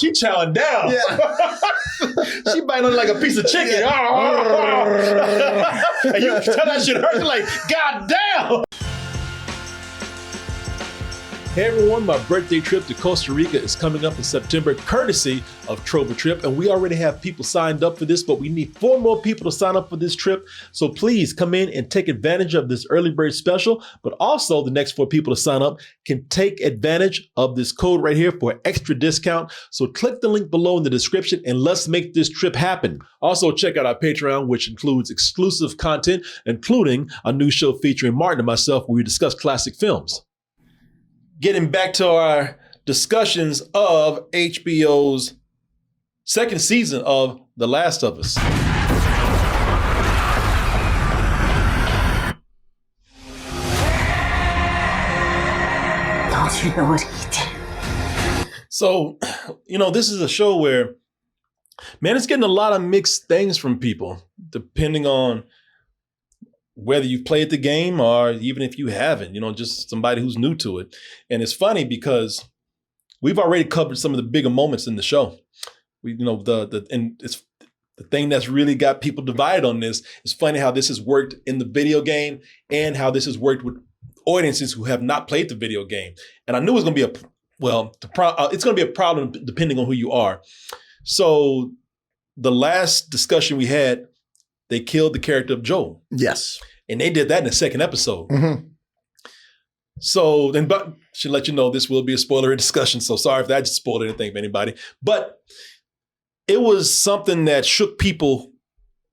She chowing down. Yeah. She biting on like a piece of chicken. And you tell that shit hurt. You're like, God damn. Hey everyone, my birthday trip to Costa Rica is coming up in September, courtesy of Trova Trip, and we already have people signed up for this, but we need 4 more people to sign up for this trip. So please come in and take advantage of this early bird special, but also the next 4 people to sign up can take advantage of this code right here for extra discount. So click the link below in the description and let's make this trip happen. Also check out our Patreon, which includes exclusive content, including a new show featuring Martin and myself where we discuss classic films. Getting back to our discussions of HBO's 2nd season of The Last of Us. Don't you know what he did? So, this is a show where, man, it's getting a lot of mixed things from people, depending on whether you've played the game or even if you haven't, just somebody who's new to it. And it's funny because we've already covered some of the bigger moments in the show. And it's the thing that's really got people divided on this. It's funny how this has worked in the video game and how this has worked with audiences who have not played the video game. And I knew it was going to be it's going to be a problem depending on who you are. So the last discussion we had, they killed the character of Joel. Yes. And they did that in the 2nd episode. Mm-hmm. So then, but should let you know this will be a spoiler discussion. So sorry if that just spoiled anything for anybody. But it was something that shook people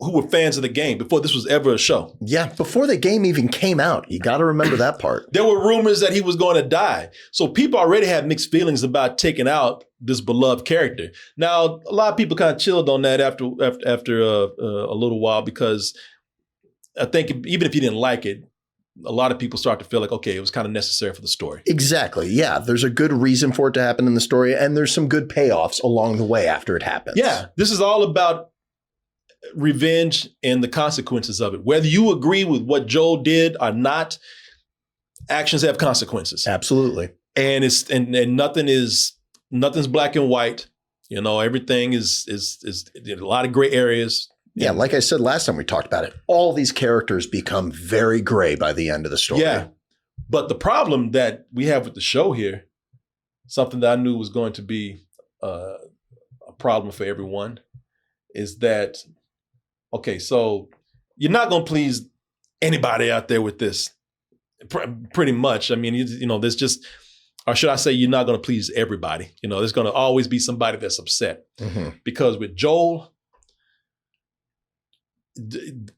who were fans of the game before this was ever a show. Yeah, before the game even came out. You got to remember that part. There were rumors that he was going to die. So people already had mixed feelings about taking out this beloved character. Now, a lot of people kind of chilled on that after a little while, because I think even if you didn't like it, a lot of people start to feel like, okay, it was kind of necessary for the story. Exactly. Yeah, there's a good reason for it to happen in the story, and there's some good payoffs along the way after it happens. Yeah, this is all about revenge and the consequences of it. Whether you agree with what Joel did or not, actions have consequences. Absolutely. And nothing's black and white. Everything is a lot of gray areas. Yeah, like I said last time we talked about it, all these characters become very gray by the end of the story. Yeah. But the problem that we have with the show here, something that I knew was going to be a problem for everyone, is that, okay, so you're not going to please anybody out there with this, pretty much. I mean, there's just, or should I say, you're not going to please everybody. There's going to always be somebody that's upset. Mm-hmm. Because with Joel,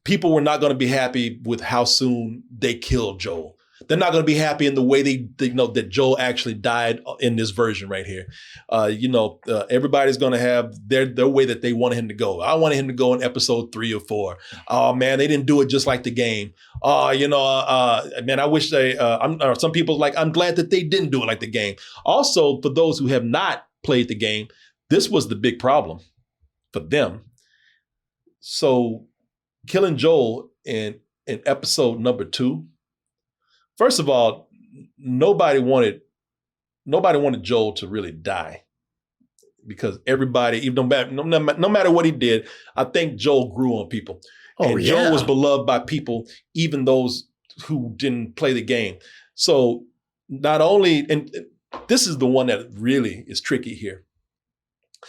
people were not going to be happy with how soon they killed Joel. They're not going to be happy in the way they know that Joel actually died in this version right here. Everybody's going to have their way that they wanted him to go. I wanted him to go in episode 3 or 4. Oh man, they didn't do it just like the game. Man, I wish some people like, I'm glad that they didn't do it like the game. Also, for those who have not played the game, this was the big problem for them. So killing Joel in episode number 2, first of all, nobody wanted Joel to really die, because everybody, even no matter what he did, I think Joel grew on people. Oh, and yeah. Joel was beloved by people, even those who didn't play the game. So not only, and this is the one that really is tricky here.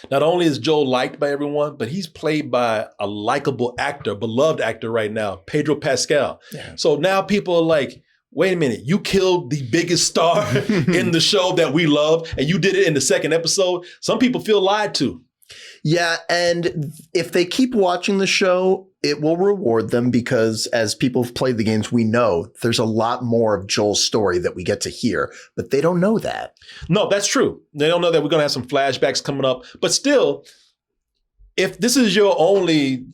Not only is Joel liked by everyone, but he's played by a likable actor, beloved actor right now, Pedro Pascal. Yeah. So now people are like, wait a minute, you killed the biggest star in the show that we love, and you did it in the 2nd episode? Some people feel lied to. Yeah, and if they keep watching the show, it will reward them, because as people have played the games, we know there's a lot more of Joel's story that we get to hear, but they don't know that. No, that's true. They don't know that we're going to have some flashbacks coming up. But still, if this is your only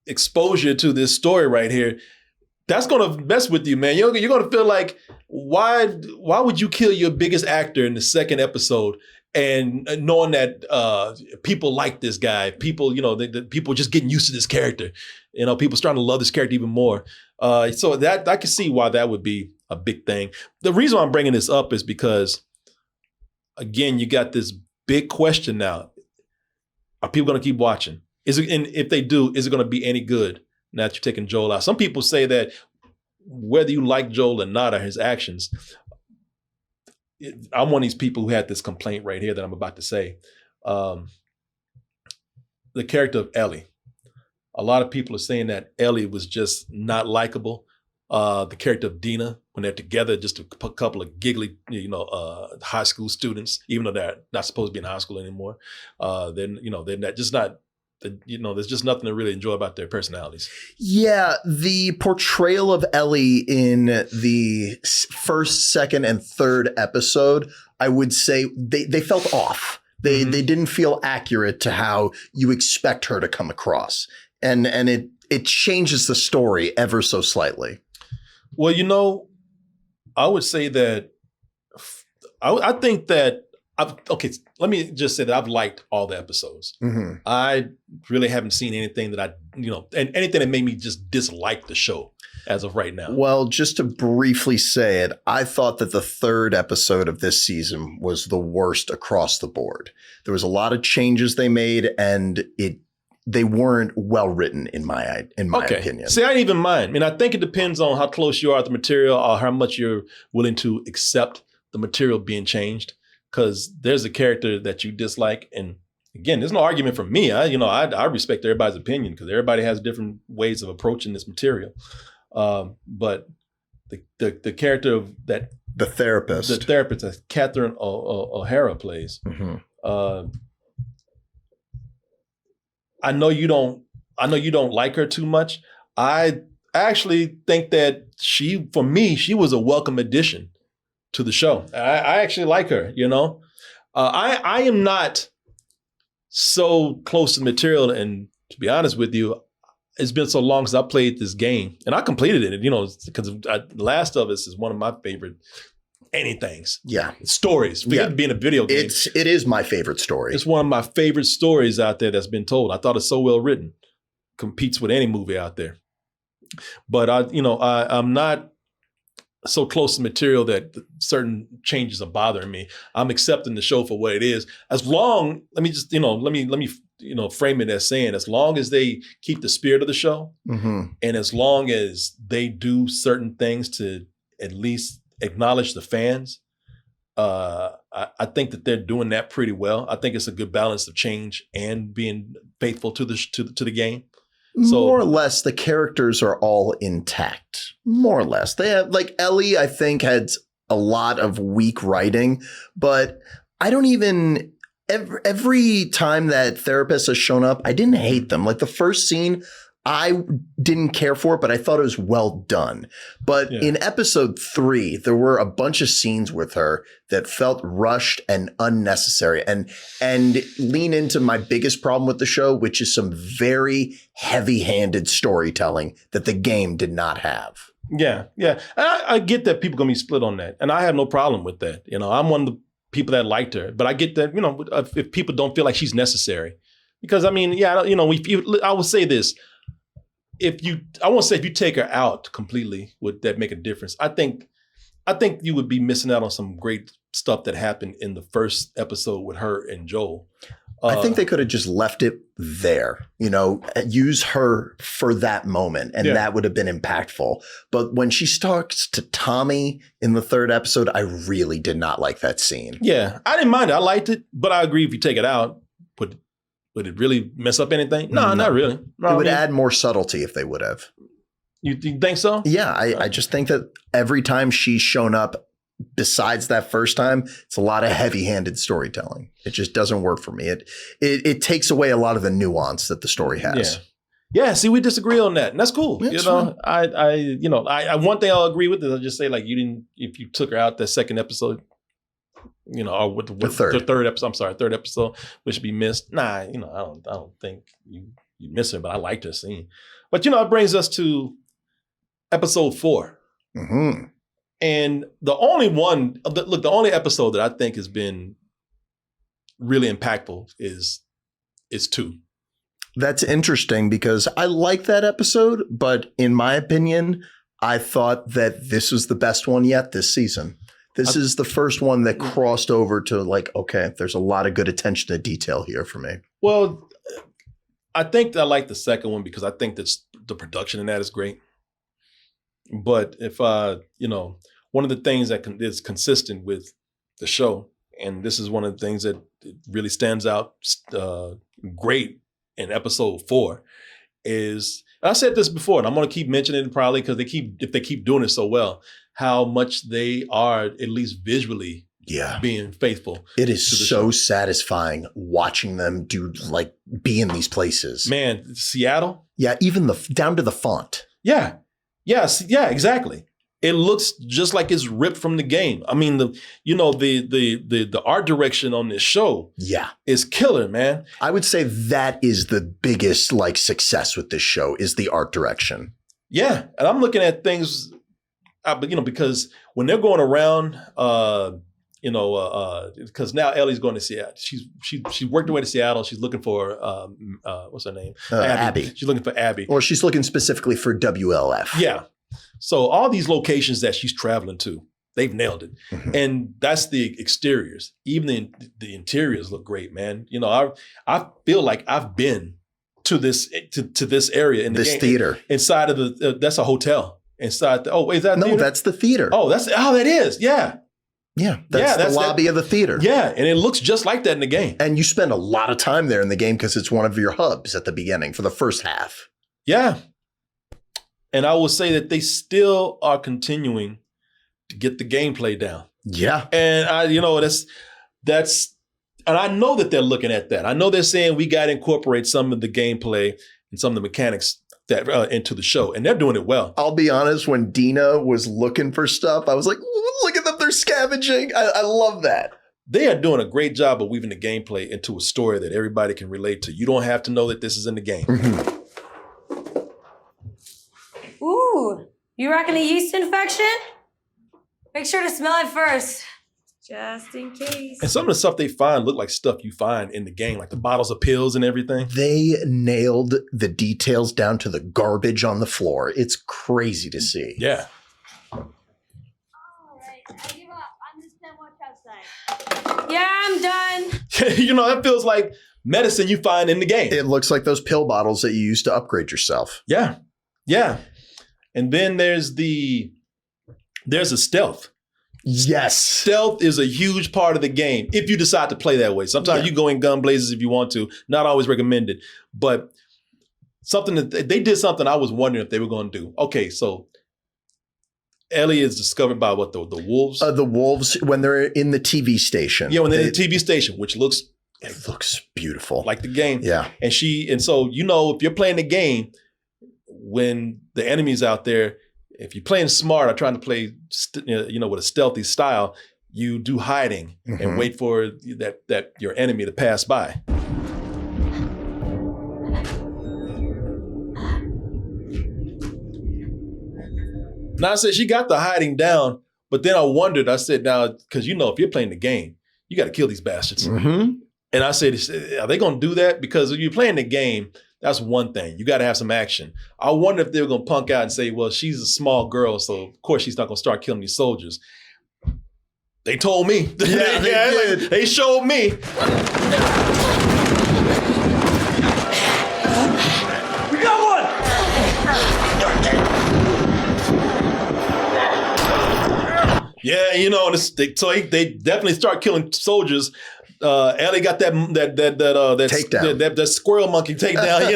exposure to this story right here, that's going to mess with you, man. You're going to feel like, why would you kill your biggest actor in the 2nd episode? And knowing that people like this guy, people, people just getting used to this character, people starting to love this character even more. So that I can see why that would be a big thing. The reason I'm bringing this up is because, again, you got this big question now. Are people going to keep watching? And if they do, is it going to be any good now that you're taking Joel out? Some people say that whether you like Joel or not or his actions, I'm one of these people who had this complaint right here that I'm about to say. The character of Ellie. A lot of people are saying that Ellie was just not likable. The character of Dinah, when they're together, just a couple of giggly, high school students, even though they're not supposed to be in high school anymore. They're not, just not, there's just nothing to really enjoy about their personalities. Yeah, the portrayal of Ellie in the first, second, and third episode, I would say they felt off. They didn't feel accurate to how you expect her to come across. And it changes the story ever so slightly. Well, I would say that I think that let me just say that I've liked all the episodes. Mm-hmm. I really haven't seen anything that and anything that made me just dislike the show as of right now. Well, just to briefly say it, I thought that the third episode of this season was the worst across the board. There was a lot of changes they made, and they weren't well written in my opinion. See, I didn't even mind. I mean, I think it depends on how close you are to the material or how much you're willing to accept the material being changed. Because there's a character that you dislike, and again, there's no argument from me. I respect everybody's opinion because everybody has different ways of approaching this material. But the character of that, the therapist that Catherine O'Hara plays. Mm-hmm. I know you don't like her too much. I actually think that for me, she was a welcome addition to the show. I actually like her, I am not so close to the material, and to be honest with you, it's been so long since I played this game, and I completed it, because Last of Us is one of my favorite anythings. Yeah. Stories. Forget being a video game. It is my favorite story. It's one of my favorite stories out there that's been told. I thought it's so well written. Competes with any movie out there. But I'm not so close to material that certain changes are bothering me. I'm accepting the show for what it is. As long, let me frame it as saying, as long as they keep the spirit of the show, mm-hmm. and as long as they do certain things to at least acknowledge the fans, I think that they're doing that pretty well. I think it's a good balance of change and being faithful to the game. So, more or less, the characters are all intact. More or less. They have, like, Ellie, I think, had a lot of weak writing, but I don't even, every time that therapist has shown up, I didn't hate them. Like, the first scene, I didn't care for it, but I thought it was well done. But in episode 3, there were a bunch of scenes with her that felt rushed and unnecessary, and lean into my biggest problem with the show, which is some very heavy-handed storytelling that the game did not have. Yeah. I get that people are going to be split on that, and I have no problem with that. I'm one of the people that liked her, but I get that, if people don't feel like she's necessary. Because, I would say this. I won't say if you take her out completely, would that make a difference? I think you would be missing out on some great stuff that happened in the first episode with her and Joel. I think they could have just left it there, use her for that moment, and that would have been impactful. But when she talks to Tommy in the third episode, I really did not like that scene. Yeah, I didn't mind it. I liked it, but I agree if you take it out, would it really mess up anything? No, not really. No, it would add more subtlety if they would have. You think so? Yeah, I just think that every time she's shown up, besides that first time, it's a lot of heavy-handed storytelling. It just doesn't work for me. It takes away a lot of the nuance that the story has. Yeah. See, we disagree on that, and that's cool. That's fine. I one thing I'll agree with is I'll just say, like, if you took her out that second episode, or with the third episode. I'm sorry, third episode, which should be missed. Nah, I don't think you miss her, but I liked her scene. But it brings us to episode 4, mm-hmm. and the only episode that I think has been really impactful is 2. That's interesting because I like that episode, but in my opinion, I thought that this was the best one yet this season. This is the first one that crossed over to like, okay, there's a lot of good attention to detail here for me. Well, I think I like the second one because I think that the production in that is great. But if one of the things that is consistent with the show, and this is one of the things that really stands out great in episode 4, is, and I said this before, and I'm going to keep mentioning it probably because if they keep doing it so well, how much they are at least visually being faithful. It is so satisfying watching them be in these places. Man, Seattle. Yeah, even down to the font. Yeah. Yes. Yeah, exactly. It looks just like it's ripped from the game. I mean, the art direction on this show is killer, man. I would say that is the biggest success with this show is the art direction. Yeah. And I'm looking at things, because when they're going around, because now Ellie's going to Seattle. She worked her way to Seattle. She's looking for what's her name? Abby. She's looking for Abby. Or she's looking specifically for WLF. Yeah. So all these locations that she's traveling to, they've nailed it. Mm-hmm. And that's the exteriors. Even the interiors look great, man. I feel like I've been to this area in this theater inside of that's a hotel inside. Is that no? That's the theater. That is. Yeah. Yeah, that's the lobby of the theater. Yeah, and it looks just like that in the game. And you spend a lot of time there in the game because it's one of your hubs at the beginning for the first half. Yeah. And I will say that they still are continuing to get the gameplay down. Yeah. And that's and I know that they're looking at that. I know they're saying we got to incorporate some of the gameplay and some of the mechanics that into the show, and they're doing it well. I'll be honest, when Dinah was looking for stuff, I was like, look at them, they're scavenging. I love that. They are doing a great job of weaving the gameplay into a story that everybody can relate to. You don't have to know that this is in the game. Mm-hmm. Ooh, you reckon a yeast infection? Make sure to smell it first, just in case. And some of the stuff they find look like stuff you find in the game, like the bottles of pills and everything. They nailed the details down to the garbage on the floor. It's crazy to see. Yeah. All right, I give up. I'm just done watch outside. Yeah, I'm done. That feels like medicine you find in the game. It looks like those pill bottles that you use to upgrade yourself. Yeah. Yeah. And then there's a stealth. Yes. Stealth is a huge part of the game if you decide to play that way. Sometimes you go in gun blazes if you want to. Not always recommended. But something that they did something I was wondering if they were going to do. Okay, so Ellie is discovered by what, the wolves? The wolves when they're in the TV station. Yeah, when they're in the TV station, which looks beautiful. Like the game. Yeah. And so if you're playing the game, when the enemy's out there, if you're playing smart or trying to play, with a stealthy style, you do hiding and wait for that your enemy to pass by. Now I said she got the hiding down, but then I wondered. I said, now because if you're playing the game, you got to kill these bastards. Mm-hmm. And I said, are they going to do that? Because if you're playing the game, that's one thing. You got to have some action. I wonder if they were going to punk out and say, well, she's a small girl, so of course she's not going to start killing these soldiers. They told me. Yeah, they did. They showed me. We got one! Yeah, so they definitely start killing soldiers. Ellie got that takedown. That squirrel monkey takedown,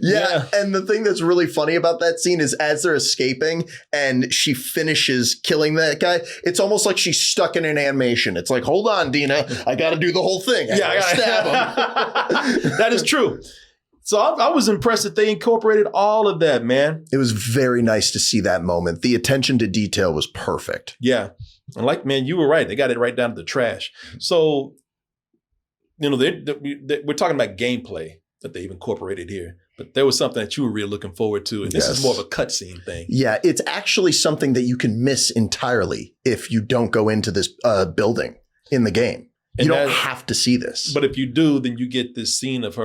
Yeah. And the thing that's really funny about that scene is as they're escaping and she finishes killing that guy, it's almost like she's stuck in an animation. It's like, hold on, Dinah, I got to do the whole thing. I gotta stab him. That is true. So I was impressed that they incorporated all of that, man. It was very nice to see that moment. The attention to detail was perfect. Yeah. And man, you were right. They got it right down to the trash. So, we're talking about gameplay that they've incorporated here. But there was something that you were really looking forward to. And this is more of a cutscene thing. Yeah, it's actually something that you can miss entirely if you don't go into this building in the game. You don't have to see this. But if you do, then you get this scene of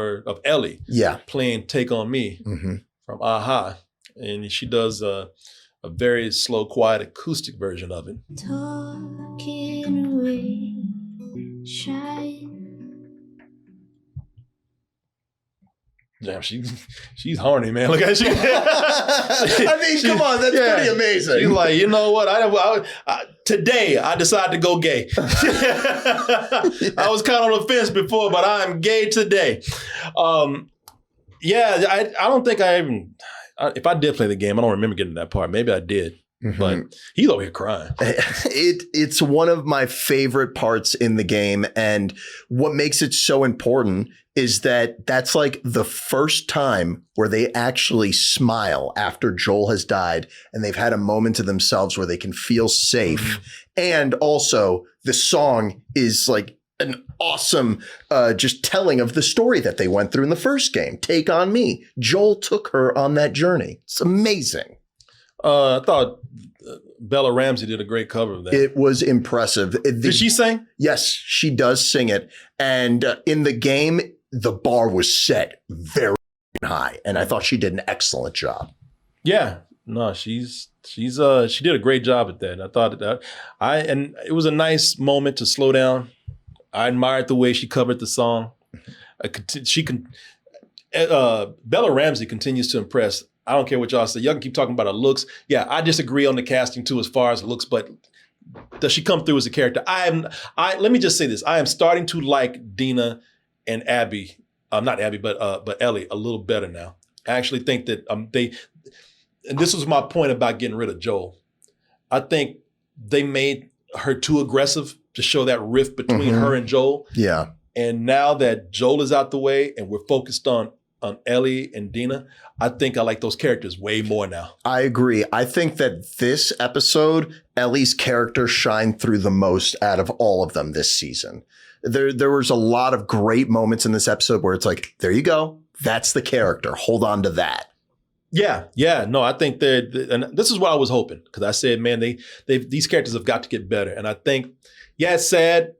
Ellie playing Take On Me from Aha. And she does a very slow, quiet acoustic version of it. Talking away, shy. Damn, she's horny, man. Look at she. I mean, come on, that's pretty amazing. She's like, you know what? Today I decided to go gay. I was kind of on the fence before, but I'm gay today. I don't think I even. If I did play the game, I don't remember getting to that part. Maybe I did. But he's over here crying. It's one of my favorite parts in the game. And what makes it so important is that that's like the first time where they actually smile after Joel has died and they've had a moment to themselves where they can feel safe. And also the song is like an awesome just telling of the story that they went through in the first game. Take on Me. Joel took her on that journey. It's amazing. I thought Bella Ramsey did a great cover of that. It was impressive. Did she sing? Yes, she does sing it. And in the game, the bar was set very high. And I thought she did an excellent job. Yeah. No, she did a great job at that. I thought and it was a nice moment to slow down. I admired the way she covered the song. Bella Ramsey continues to impress. I don't care what y'all say. Y'all can keep talking about her looks. Yeah, I disagree on the casting too as far as looks, but does she come through as a character? Let me just say this. I am starting to like Dinah and Abby, not Abby, but Ellie a little better now. I actually think that and this was my point about getting rid of Joel. I think they made her too aggressive to show that rift between her and Joel. Yeah. And now that Joel is out the way and we're focused on Ellie and Dinah, I think I like those characters way more now. I agree. I think that this episode, Ellie's character shined through the most out of all of them this season. There was a lot of great moments in this episode where it's like, there you go. That's the character. Hold on to that. Yeah. No, I think and this is what I was hoping, because I said, man, these characters have got to get better. And I think, it's sad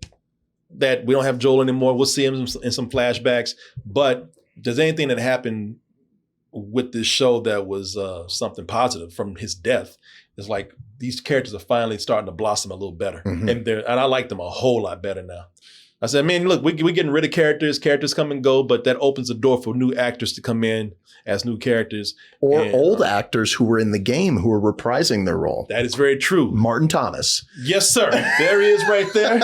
that we don't have Joel anymore. We'll see him in some flashbacks, but if there's anything that happened with this show that was something positive from his death, it's like these characters are finally starting to blossom a little better. And I like them a whole lot better now. I said, man, look, we're getting rid of characters. Characters come and go, but that opens the door for new actors to come in as new characters. Or old actors who were in the game who are reprising their role. That is very true. Martin Thomas. Yes, sir. There he is right there.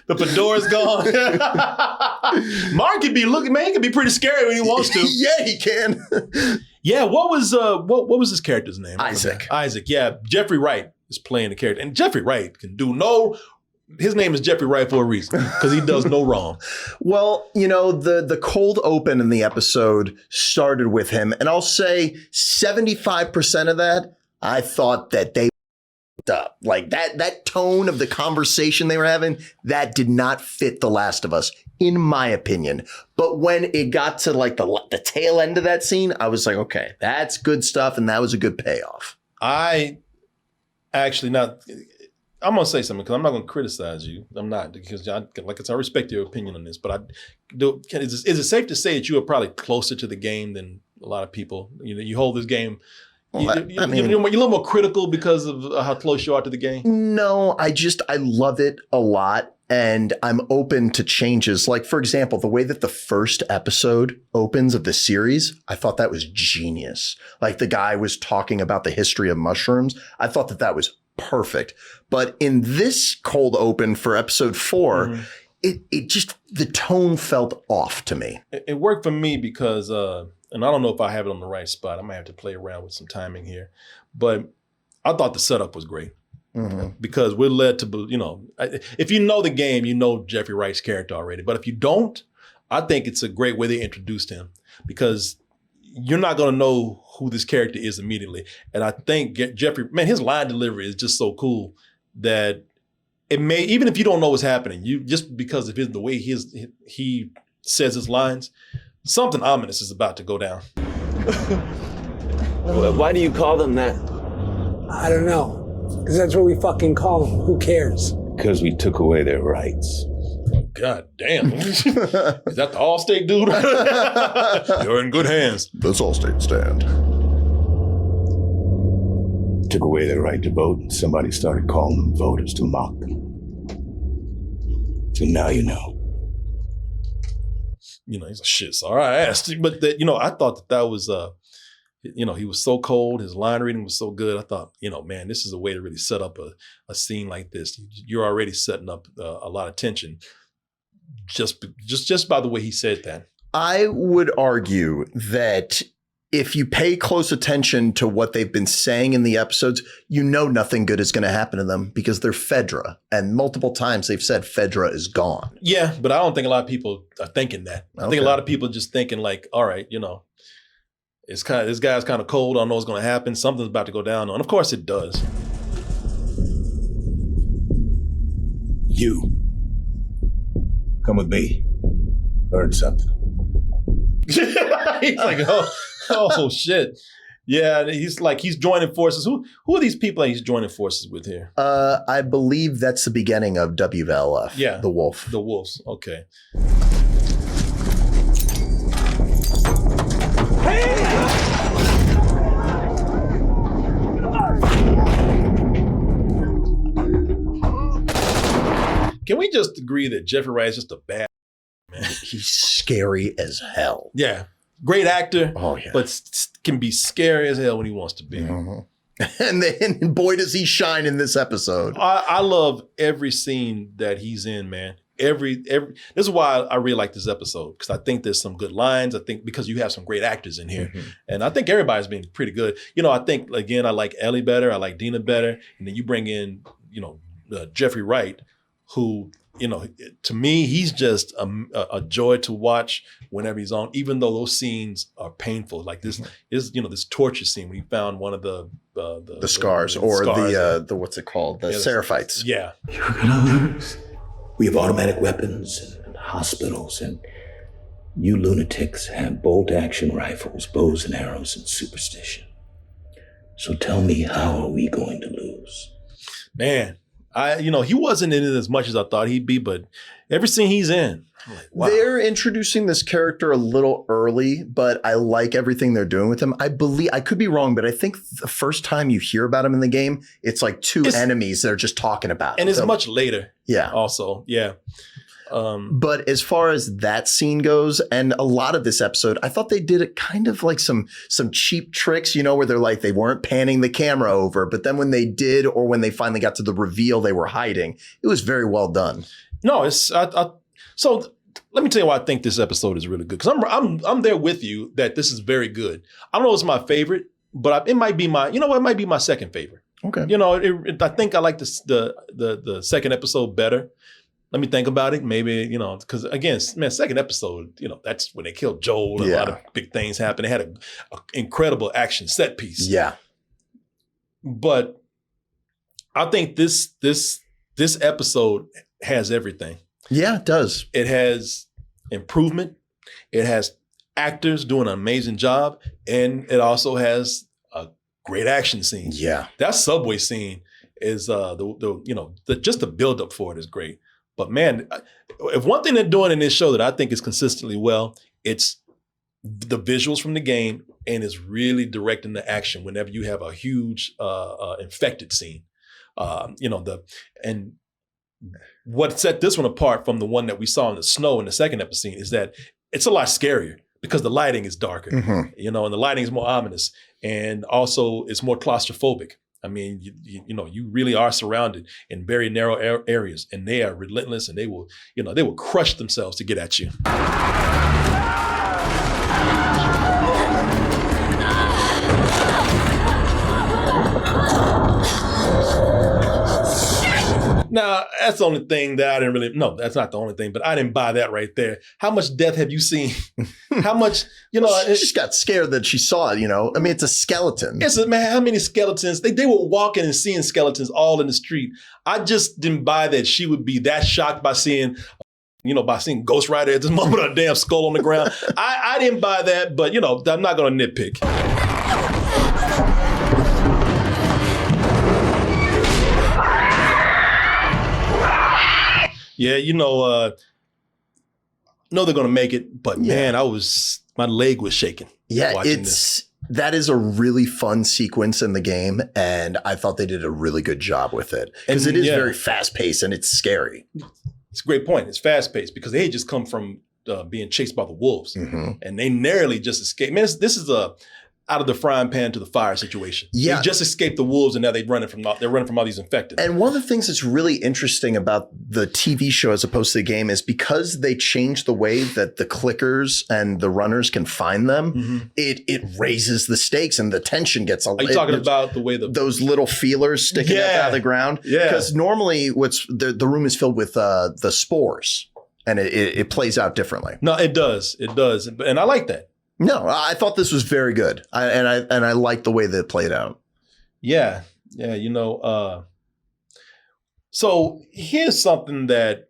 The fedora's gone. Mark can be looking, man, he can be pretty scary when he wants to. Yeah, he can. Yeah, what was his character's name? Isaac. Isaac, yeah. Jeffrey Wright is playing the character. And Jeffrey Wright can do his name is Jeffrey Wright for a reason, because he does no wrong. Well, the cold open in the episode started with him. And I'll say 75% of that, I thought that they up. Like that tone of the conversation they were having, that did not fit The Last of Us, in my opinion. But when it got to like the tail end of that scene, I was like, okay, that's good stuff. And that was a good payoff. I'm going to say something, because I'm not going to criticize you. I'm not, because I respect your opinion on this, but is it safe to say that you are probably closer to the game than a lot of people? You hold this game. Well, you're a little more critical because of how close you are to the game? No, I love it a lot, and I'm open to changes. Like, for example, the way that the first episode opens of the series, I thought that was genius. Like, the guy was talking about the history of mushrooms. I thought that was perfect. But in this cold open for episode 4, it just, the tone felt off to me. It worked for me because, and I don't know if I have it on the right spot. I might have to play around with some timing here. But I thought the setup was great. Because we're led to, if you know the game, you know Jeffrey Wright's character already. But if you don't, I think it's a great way they introduced him, because you're not going to know who this character is immediately. And I think Jeffrey, man, his line delivery is just so cool that it may, even if you don't know what's happening, you just because of the way he says his lines, something ominous is about to go down. Why do you call them that? I don't know. Because that's what we fucking call them. Who cares? Because we took away their rights. God damn. Is that the Allstate dude? You're in good hands. That's Allstate stand. took away their right to vote, and somebody started calling them voters to mock them. So now you know. He's like, shit, sorry I asked you. But, I thought that was, he was so cold. His line reading was so good. I thought, man, this is a way to really set up a scene like this. You're already setting up a lot of tension just by the way he said that. I would argue that if you pay close attention to what they've been saying in the episodes, nothing good is going to happen to them because they're Fedra. And multiple times they've said Fedra is gone. Yeah, but I don't think a lot of people are thinking that. I think a lot of people are just thinking like, all right, this guy's kind of cold. I don't know what's going to happen. Something's about to go down. And of course it does. You. Come with me. Learn something. He's like, oh shit. Yeah, he's joining forces. Who are these people that he's joining forces with here? I believe that's the beginning of WLF. Yeah. The Wolf. The Wolves. Okay. Can we just agree that Jeffrey Wright is just a bad man? He's scary as hell. Yeah. Great actor. Oh, yeah. But can be scary as hell when he wants to be. Mm-hmm. And then, boy, does he shine in this episode. I love every scene that he's in, man. Every this is why I really like this episode, because I think there's some good lines. I think because you have some great actors in here. Mm-hmm. And I think everybody's been pretty good. I think, again, I like Ellie better. I like Dinah better. And then you bring in, Jeffrey Wright, who, to me, he's just a joy to watch whenever he's on, even though those scenes are painful. Like this is, this torture scene when he found one of the scars, or the what's it called? The Seraphites. Yeah. You're gonna lose. We have automatic weapons and hospitals, and you lunatics have bolt-action rifles, bows and arrows, and superstition. So tell me, how are we going to lose? Man, he wasn't in it as much as I thought he'd be, but every scene he's in, I'm like, wow. They're introducing this character a little early, but I like everything they're doing with him. I believe, I could be wrong, but I think the first time you hear about him in the game, it's like two enemies that are just talking about him. And it's much later. Yeah. Also, yeah. But as far as that scene goes, and a lot of this episode, I thought they did it kind of like some cheap tricks, where they're like, they weren't panning the camera over, but then when they did, or when they finally got to the reveal they were hiding, it was very well done. No, so let me tell you why I think this episode is really good, because I'm there with you that this is very good. I don't know if it's my favorite, but it might be it might be my second favorite. Okay. I think I like the second episode better. Let me think about it. Maybe, because again, man, second episode, that's when they killed Joel. And a lot of big things happened. They had an incredible action set piece. Yeah. But I think this episode has everything. Yeah, it does. It has improvement. It has actors doing an amazing job. And it also has a great action scene. Yeah. That subway scene is, just the build up for it is great. But man, if one thing they're doing in this show that I think is consistently well, it's the visuals from the game, and it's really directing the action whenever you have a huge infected scene. And what set this one apart from the one that we saw in the snow in the second episode is that it's a lot scarier because the lighting is darker, and the lighting is more ominous, and also it's more claustrophobic. I mean, you really are surrounded in very narrow areas, and they are relentless, and they will crush themselves to get at you. Now, that's the only thing that I didn't really, no, that's not the only thing, but I didn't buy that right there. How much death have you seen? How much, she just got scared that she saw it, I mean, it's a skeleton. Man, how many skeletons? They were walking and seeing skeletons all in the street. I just didn't buy that she would be that shocked by seeing Ghost Rider at this moment, a damn skull on the ground. I didn't buy that, but, I'm not going to nitpick. Yeah, know they're going to make it, but man, my leg was shaking. Yeah, watching this. That is a really fun sequence in the game, and I thought they did a really good job with it because it is very fast paced and it's scary. It's a great point. It's fast paced because they had just come from being chased by the wolves, and they narrowly just escaped. Man, this is a out of the frying pan to the fire situation. Yeah. They just escaped the wolves and now they're running from all these infected. And one of the things that's really interesting about the TV show as opposed to the game is because they changed the way that the clickers and the runners can find them, it raises the stakes and the tension gets a lot. Are you talking about the way those little feelers sticking up out of the ground? Yeah. Because normally the room is filled with the spores and it plays out differently. No, it does. It does. And I like that. No, I thought this was very good. I like the way that it played out. Yeah. Yeah. So here's something that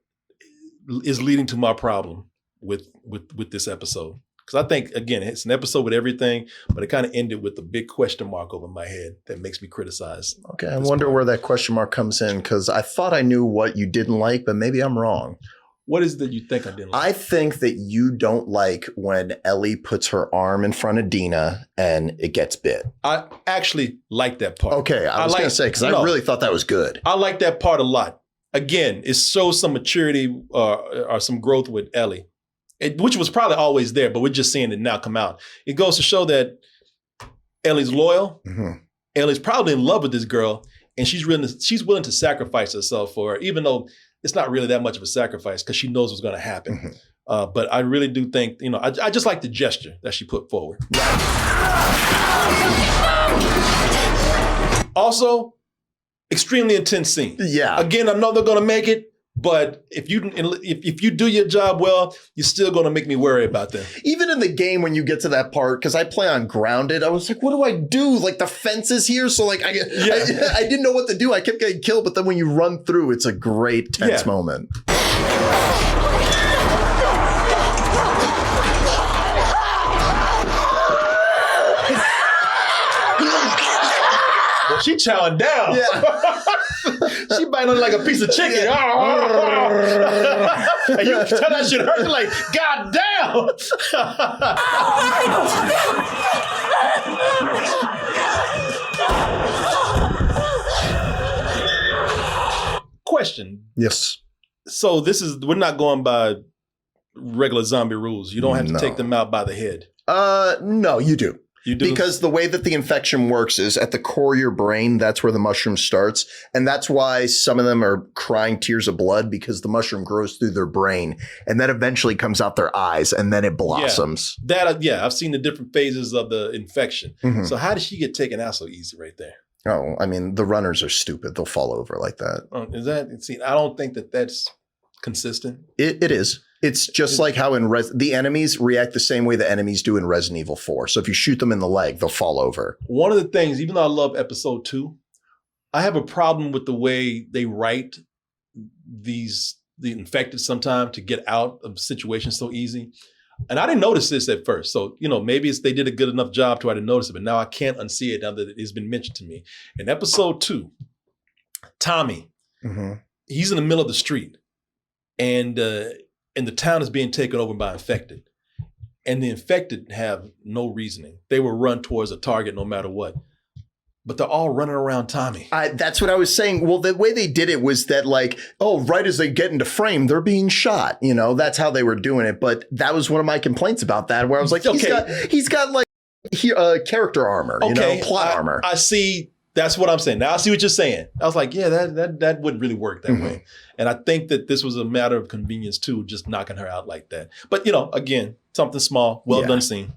is leading to my problem with this episode. Because I think, again, it's an episode with everything, but it kind of ended with a big question mark over my head that makes me criticize. Okay. I wonder where that question mark comes in because I thought I knew what you didn't like, but maybe I'm wrong. What is it that you think I didn't like? I think that you don't like when Ellie puts her arm in front of Dinah and it gets bit. I actually like that part. Okay, I was going to say, because I really thought that was good. I like that part a lot. Again, it shows some maturity or some growth with Ellie, which was probably always there, but we're just seeing it now come out. It goes to show that Ellie's loyal. Ellie's probably in love with this girl, and she's willing to sacrifice herself for her, even though it's not really that much of a sacrifice because she knows what's going to happen. But I really do think, I just like the gesture that she put forward. Also, extremely intense scene. Yeah. Again, I know they're going to make it, but if you do your job well, you're still going to make me worry about them. Even in the game when you get to that part, because I play on Grounded, I was like, what do I do? Like the fence is here. So like I didn't know what to do. I kept getting killed. But then when you run through, it's a great tense moment. Well, she chowing down. Yeah. She biting on like a piece of chicken. And you tell that shit hurt. Like, God damn. Question. Yes. So we're not going by regular zombie rules. You don't have to take them out by the head. No, you do. You do? Because the way that the infection works is at the core of your brain, that's where the mushroom starts. And that's why some of them are crying tears of blood because the mushroom grows through their brain and then eventually comes out their eyes and then it blossoms. I've seen the different phases of the infection. So how did she get taken out so easy right there? Oh, I mean, the runners are stupid. They'll fall over like that. I don't think that's consistent. It is. It's just like how the enemies react the same way the enemies do in Resident Evil 4. So if you shoot them in the leg, they'll fall over. One of the things, even though I love episode 2, I have a problem with the way they write the infected sometimes to get out of situations so easy. And I didn't notice this at first. So, maybe they did a good enough job to I didn't notice it, but now I can't unsee it now that it has been mentioned to me. In episode 2, Tommy, he's in the middle of the street and the town is being taken over by infected. And the infected have no reasoning. They will run towards a target no matter what. But they're all running around Tommy. That's what I was saying. Well, the way they did it was that right as they get into frame, they're being shot. That's how they were doing it. But that was one of my complaints about that, where I was like, he's got character armor, plot armor. I see. That's what I'm saying. Now I see what you're saying. I was like, yeah, that wouldn't really work that way. And I think that this was a matter of convenience too, just knocking her out like that. But again, something small, well done scene.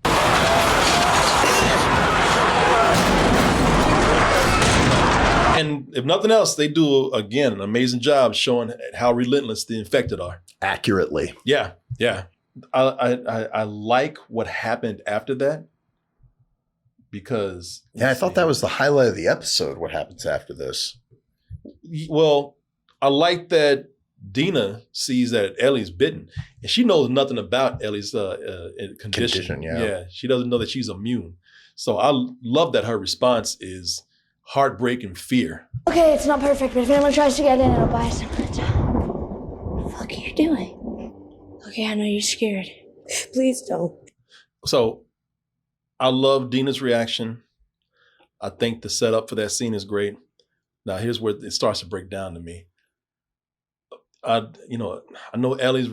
And if nothing else, they do again an amazing job showing how relentless the infected are. Accurately. Yeah. I like what happened after that. Because I thought that was the highlight of the episode. What happens after this? Well, I like that Dinah sees that Ellie's bitten, and she knows nothing about Ellie's condition. Yeah, she doesn't know that she's immune. So I love that her response is heartbreak and fear. Okay, it's not perfect, but if anyone tries to get in, it'll buy some. What the fuck are you doing? Okay, I know you're scared. Please don't. So I love Dina's reaction. I think the setup for that scene is great. Now, here's where it starts to break down to me. I know Ellie's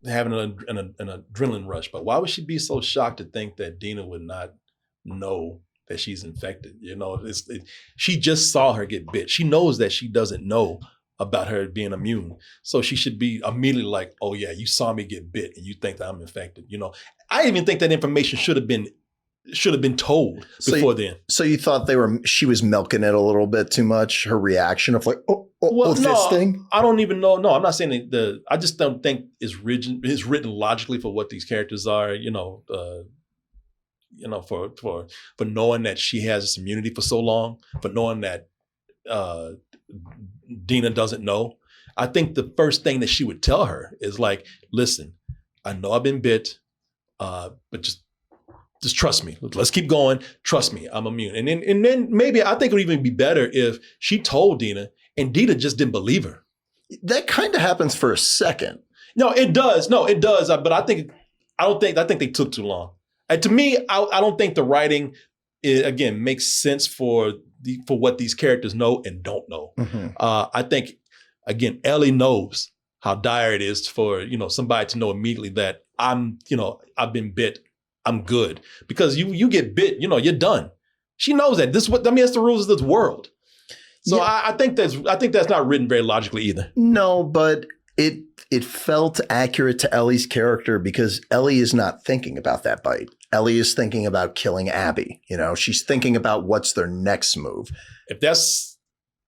having an adrenaline rush, but why would she be so shocked to think that Dina would not know that she's infected? She just saw her get bit. She knows that she doesn't know about her being immune. So she should be immediately like, oh yeah, you saw me get bit and you think that I'm infected. I even think that information should have been told before then. So you thought she was milking it a little bit too much, her reaction of like, this thing? I don't even know. No, I'm not saying I just don't think it's written logically for what these characters are, for knowing that she has this immunity for so long, for knowing that Dina doesn't know. I think the first thing that she would tell her is like, listen, I know I've been bit, but just trust me. Let's keep going. Trust me, I'm immune. And then maybe I think it would even be better if she told Dina and Dina just didn't believe her. That kind of happens for a second. No, it does. But I think they took too long. And to me, I don't think the writing again makes sense for what these characters know and don't know. Mm-hmm. I think again, Ellie knows how dire it is for somebody to know immediately that I've been bit. I'm good, because you get bit, you're done. She knows that. That's the rules of this world. So yeah. I think that's not written very logically either. No, but it felt accurate to Ellie's character because Ellie is not thinking about that bite. Ellie is thinking about killing Abby. She's thinking about what's their next move. If that's,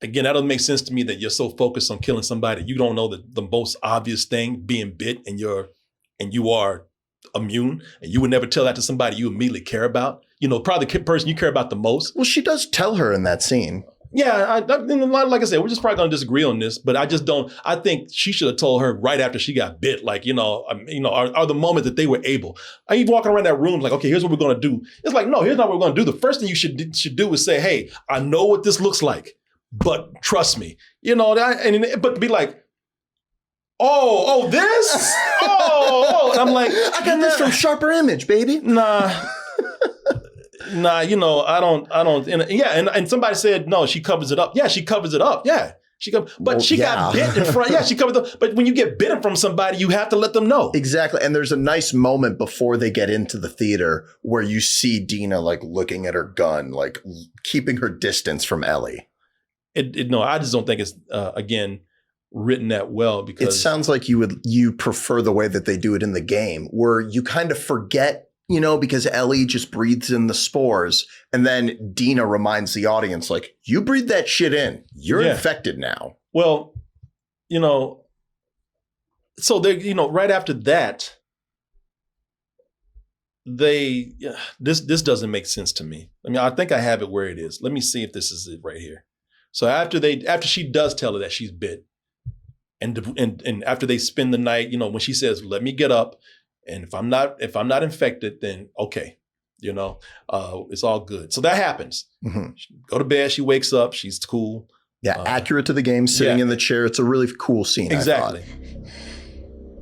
again, that doesn't make sense to me that you're so focused on killing somebody. You don't know the most obvious thing, being bit, and you are immune, and you would never tell that to somebody you immediately care about. Probably the person you care about the most. Well, she does tell her in that scene. Yeah, like I said, we're just probably going to disagree on this, but I just don't. I think she should have told her right after she got bit, like or the moment that they were able. Are you walking around that room like, okay, here's what we're going to do? It's like, no, here's not what we're going to do. The first thing you should do is say, hey, I know what this looks like, but trust me, but be like, oh, this? Oh, and I'm like, I got this from Sharper Image, baby. Nah, I don't. And somebody said, no, she covers it up. Yeah, she covers it up. Yeah, got bit in front. Yeah, she covered it up. But when you get bitten from somebody, you have to let them know. Exactly. And there's a nice moment before they get into the theater where you see Dina like looking at her gun, like keeping her distance from Ellie. No, I just don't think it's again written that well, because it sounds like you prefer the way that they do it in the game, where you kind of forget, because Ellie just breathes in the spores, and then Dina reminds the audience, like, you breathe that shit in, you're infected now. Well, so they, right after that, this doesn't make sense to me. I mean, I think I have it where it is. Let me see if this is it right here. So after she does tell her that she's bit, and after they spend the night, when she says, let me get up, and if I'm not infected, then okay, it's all good. So that happens. Mm-hmm. She go to bed, she wakes up, she's cool. Yeah, accurate to the game, sitting in the chair. It's a really cool scene. Exactly.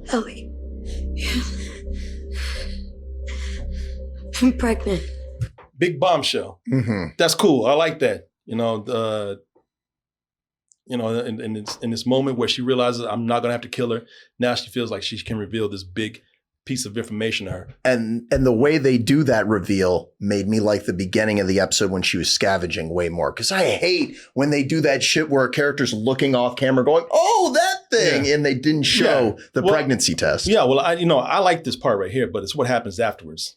Ellie, I'm pregnant. Big bombshell. Mm-hmm. That's cool. I like that. In this moment where she realizes I'm not going to have to kill her, now she feels like she can reveal this big piece of information to her. And the way they do that reveal made me like the beginning of the episode when she was scavenging way more. Because I hate when they do that shit where a character's looking off camera going, oh, that thing. And they didn't show the pregnancy test. Yeah, well, I like this part right here, but it's what happens afterwards.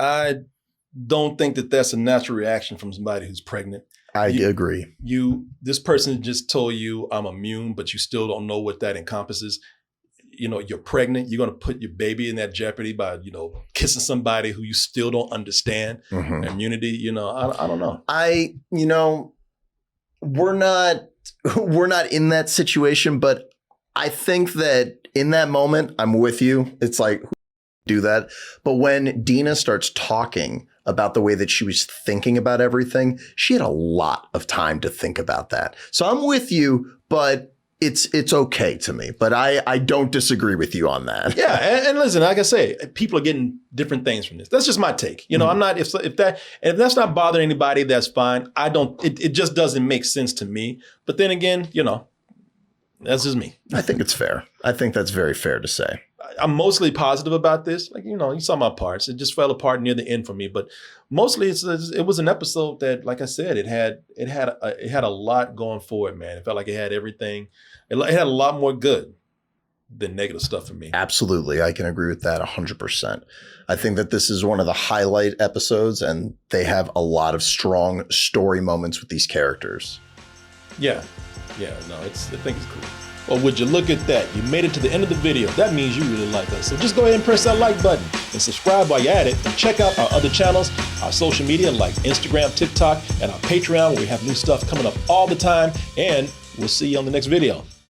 I don't think that that's a natural reaction from somebody who's pregnant. I agree. This person just told you I'm immune, but you still don't know what that encompasses. You're pregnant. You're going to put your baby in that jeopardy by, kissing somebody who you still don't understand. Mm-hmm. Immunity. I don't know. We're not in that situation, but I think that in that moment, I'm with you. It's like, do that. But when Dina starts talking about the way that she was thinking about everything. She had a lot of time to think about that. So I'm with you, but it's okay to me. But I don't disagree with you on that. Yeah, and listen, like I say, people are getting different things from this. That's just my take. You know, I'm not if that's not bothering anybody, that's fine. I don't. It just doesn't make sense to me. But then again, you know, that's just me. I think it's fair. I think that's very fair to say. I'm mostly positive about this. Like, you know, you saw my parts. It just fell apart near the end for me. But mostly, it was an episode that, like I said, it had a lot going for it, man. It felt like it had everything. It had a lot more good than negative stuff for me. Absolutely. I can agree with that 100%. I think that this is one of the highlight episodes, and they have a lot of strong story moments with these characters. Yeah. No, I think it's cool. Well, would you look at that? You made it to the end of the video. That means you really like us. So just go ahead and press that like button and subscribe while you're at it. And check out our other channels, our social media like Instagram, TikTok, and our Patreon, where we have new stuff coming up all the time. And we'll see you on the next video.